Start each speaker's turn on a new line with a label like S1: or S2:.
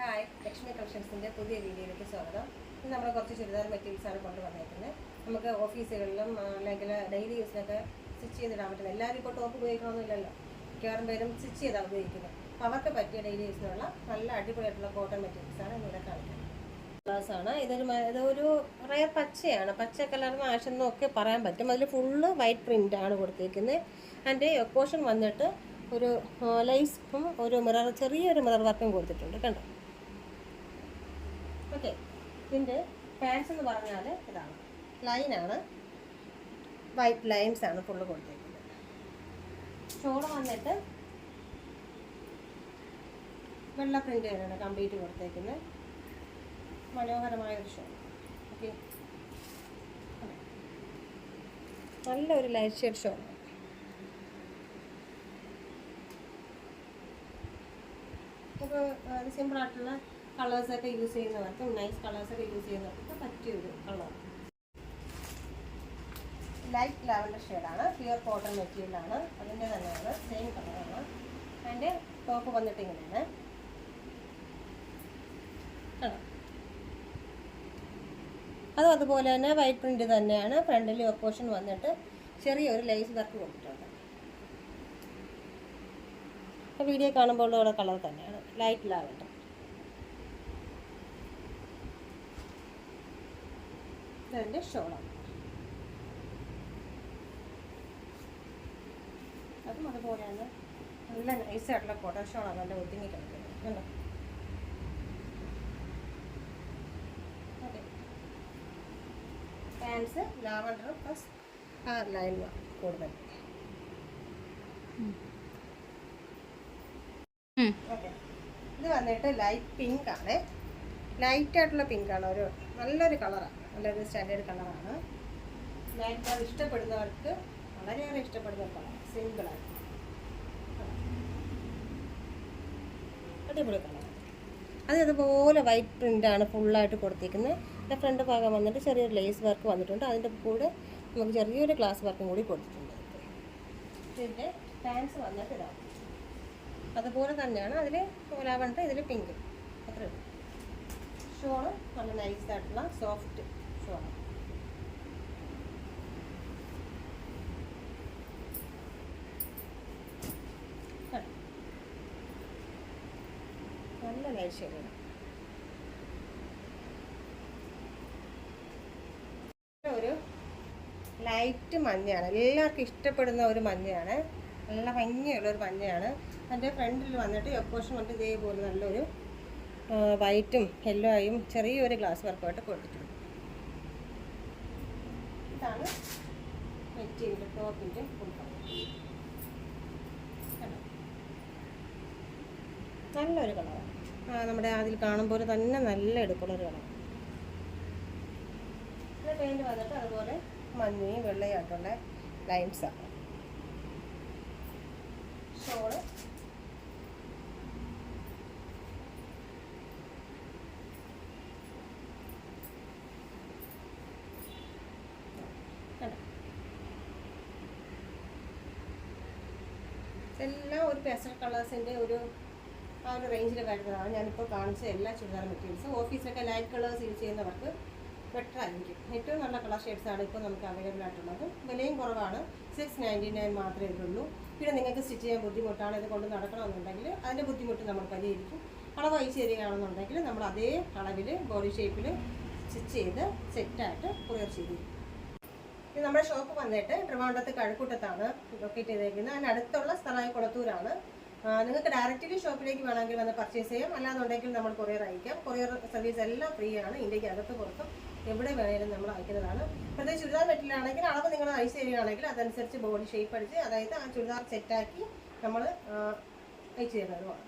S1: Hi, Lakshmi കളക്ഷൻസിൻ്റെ പുതിയ വീഡിയോയിലേക്ക് സ്വാഗതം. ഇന്ന് നമ്മൾ കുറച്ച് ചുരിദാർ മെറ്റീരിയൽസാണ് കൊണ്ടുവന്നേക്കുന്നത്. നമുക്ക് ഓഫീസുകളിലും അല്ലെങ്കിൽ ഡെയിലി യൂസിനൊക്കെ സ്റ്റിച്ച് ചെയ്തിടാൻ പറ്റുന്നത്. എല്ലാവരും ഇപ്പോൾ ടോപ്പ് ഉപയോഗിക്കണമെന്നില്ലല്ലോ, മിക്കവാറും പേരും സ്റ്റിച്ച് ചെയ്താണ് ഉപയോഗിക്കുന്നത്. അപ്പോൾ അവർക്ക് പറ്റിയ ഡെയിലി യൂസിനുള്ള നല്ല അടിപൊളിയായിട്ടുള്ള കോട്ടൺ മെറ്റീരിയൽസാണ് ഇന്നിവിടെ കാണിക്കുന്നത്. കളേഴ്സാണ് ഇതൊരു റയർ പച്ചയാണ്. പച്ച കളറിന് ആഷെന്നും ഒക്കെ പറയാൻ പറ്റും. അതിൽ ഫുള്ള് വൈറ്റ് പ്രിൻ്റാണ് കൊടുത്തിരിക്കുന്നത്. അതിൻ്റെ പോർഷൻ വന്നിട്ട് ഒരു ലൈസും ഒരു ചെറിയൊരു മിറർ വർക്കും കൊടുത്തിട്ടുണ്ട്, കണ്ടോ. ഓക്കെ, ഇതിൻ്റെ പാൻസ് എന്ന് പറഞ്ഞാൽ ഇതാണ്, ലൈനാണ്, വൈറ്റ് ലൈൻസ് ആണ് ഫുള്ള് കൊടുത്തിരിക്കുന്നത്. ഷോള് വന്നിട്ട് വെള്ള പ്രിൻ്റ് തന്നെയാണ് കംപ്ലീറ്റ് കൊടുത്തേക്കുന്നത്. മനോഹരമായൊരു ഷോൾ. ഓക്കെ, നല്ലൊരു ലൈറ്റ് ഷെയ്ഡ് ഷോളാണ്. നമുക്ക് സിമ്പിളായിട്ടുള്ള കളേഴ്സൊക്കെ യൂസ് ചെയ്യുന്നവർക്ക്, നൈസ് കളേഴ്സൊക്കെ യൂസ് ചെയ്യുന്നവർക്ക് പറ്റിയൊരു കളറാണ്. ലൈറ്റ് ലാവൻഡർ ഷെയ്ഡാണ്, പ്യുവർ കോട്ടൺ മെറ്റീരിയലാണ്. അതിൻ്റെ തന്നെയാണ്, സെയിം കളറാണ്. അതിൻ്റെ ടോപ്പ് വന്നിട്ട് ഇങ്ങനെയാണ്, കാണാം. അതുപോലെ തന്നെ വൈറ്റ് പ്രിൻ്റ് തന്നെയാണ്. ഫ്രണ്ടിൽ പോർഷൻ വന്നിട്ട് ചെറിയൊരു ലൈസ് വർക്ക് കൊടുത്തിട്ടുണ്ട്. അപ്പോൾ വീഡിയോ കാണുമ്പോൾ ഉള്ള കളർ തന്നെയാണ്, ലൈറ്റ് ലാവൻഡർ. ഇതിൻ്റെ ഷോളാണ്. അതും അതുപോലെ തന്നെ നല്ല നൈസായിട്ടുള്ള കോട്ടൺ ഷോളാണ്. നല്ല ഒതുങ്ങി കിടക്കുന്നത്, കണ്ടോ. Okay, pants lavender plus line കൂടുതൽ. ഓക്കെ, ഇത് വന്നിട്ട് ലൈറ്റ് പിങ്ക് ആണ്. ലൈറ്റായിട്ടുള്ള പിങ്കാണ്, ഒരു നല്ലൊരു കളറാണ്, നല്ലൊരു സ്റ്റാൻഡേർഡ് കളറാണ്. ലൈറ്റ് കളർ ഇഷ്ടപ്പെടുന്നവർക്ക് വളരെയേറെ ഇഷ്ടപ്പെടുന്ന കളർ, സിമ്പിളാണ്, അടിപൊളി കളർ. അതുപോലെ വൈറ്റ് പ്രിൻ്റാണ് ഫുള്ളായിട്ട് കൊടുത്തിരിക്കുന്നത്. എൻ്റെ ഫ്രണ്ട് ഭാഗം വന്നിട്ട് ചെറിയൊരു ലേസ് വർക്ക് വന്നിട്ടുണ്ട്. അതിൻ്റെ കൂടെ നമുക്ക് ചെറിയൊരു ഗ്ലാസ് വർക്കും കൂടി കൊടുത്തിട്ടുണ്ട്. ഇതിൻ്റെ പാൻസ് വന്നിട്ട് ഇതാണ്, അതുപോലെ തന്നെയാണ്. അതിൽ ലാവൻഡർ, ഇതിൽ പിങ്ക്, അത്രേ ഉള്ളൂ. ഷോള് നല്ല നൈസായിട്ടുള്ള സോഫ്റ്റ് ഷോളാണ്. നല്ല ലൈറ്റ് ഷെയ്ഡാണ്. ഒരു ലൈറ്റ് മഞ്ഞയാണ്, എല്ലാവർക്കും ഇഷ്ടപ്പെടുന്ന ഒരു മഞ്ഞയാണ്. നല്ല ഭംഗിയുള്ളൊരു മഞ്ഞയാണ്. അതിൻ്റെ ഫ്രണ്ടിൽ വന്നിട്ട് പോർഷൻ വന്നിട്ട് ഇതേപോലെ നല്ലൊരു വൈറ്റും യെല്ലോ ആയും ചെറിയൊരു ഗ്ലാസ് വർക്കുമായിട്ട് കൊടുത്തിട്ടുണ്ട്. ഇതാണ് മെറ്റീരിയൽ, ടോപ്പിൻ്റെ നല്ലൊരു കളറാണ്. നമ്മുടെ അതിൽ കാണുമ്പോൾ തന്നെ നല്ല എടുപ്പുള്ളൊരു കളറാണ്. ഇത് പെയിൻറ്റ് വന്നിട്ട് അതുപോലെ മഞ്ഞയും വെള്ളയായിട്ടുള്ള ലൈൻസാണ്. ഷോള് എല്ലാം ഒരു പേസ്റ്റൽ കളേഴ്സിൻ്റെ ആ ഒരു റേഞ്ചിൽ വരുന്നതാണ് ഞാനിപ്പോൾ കാണിച്ച എല്ലാ ചുരിദാർ മെറ്റീരിയൽസും. ഓഫീസിലൊക്കെ ലൈറ്റ് കളേഴ്സ് യൂസ് ചെയ്യുന്നവർക്ക് ബെറ്റർ ആയിരിക്കും. ഏറ്റവും നല്ല കളർ ഷെയ്ഡ്സാണ് ഇപ്പോൾ നമുക്ക് അവൈലബിൾ ആയിട്ടുള്ളത്. വിലയും കുറവാണ്, 699 മാത്രമേ ഇതുള്ളൂ. പിന്നെ നിങ്ങൾക്ക് സ്റ്റിച്ച് ചെയ്യാൻ ബുദ്ധിമുട്ടാണ്, ഇത് കൊണ്ട് നടക്കണമെന്നുണ്ടെങ്കിൽ അതിൻ്റെ ബുദ്ധിമുട്ട് നമ്മൾ പരിഹരിക്കും. അളവ് അയച്ചു തരികയാണെന്നുണ്ടെങ്കിൽ നമ്മൾ അതേ അളവിൽ ബോഡി ഷേപ്പിൽ സ്റ്റിച്ച് ചെയ്ത് സെറ്റായിട്ട് കൊറിയർ ചെയ്തിരിക്കും. ഇത് നമ്മുടെ ഷോപ്പ് വന്നിട്ട് ട്രിവാൻഡ്രത്ത് കഴക്കൂട്ടത്താണ് ലൊക്കേറ്റ് ചെയ്തേക്കുന്നത്. അതിനടുത്തുള്ള സ്ഥലമായ കുളത്തൂരാണ്. നിങ്ങൾക്ക് ഡയറക്റ്റ്ലി ഷോപ്പിലേക്ക് വേണമെങ്കിൽ വന്ന് പർച്ചേസ് ചെയ്യാം, അല്ലാന്നുണ്ടെങ്കിൽ നമ്മൾ കൊറിയർ അയക്കാം. കൊറിയർ സർവീസ് എല്ലാം ഫ്രീ ആണ്. ഇന്ത്യക്ക് അകത്ത് പുറത്തും എവിടെ വേണേലും നമ്മൾ അയക്കുന്നതാണ്. പ്രത്യേകിച്ച് ചുരിദാർ മെറ്റീരിയലാണെങ്കിൽ അളവ് നിങ്ങൾ അയച്ചു തരികയാണെങ്കിൽ അതനുസരിച്ച് ബോഡി ഷേപ്പ് അടിച്ച്, അതായത് ആ ചുരിദാർ സെറ്റാക്കി നമ്മൾ അയച്ചു തരുന്നതുമാണ്.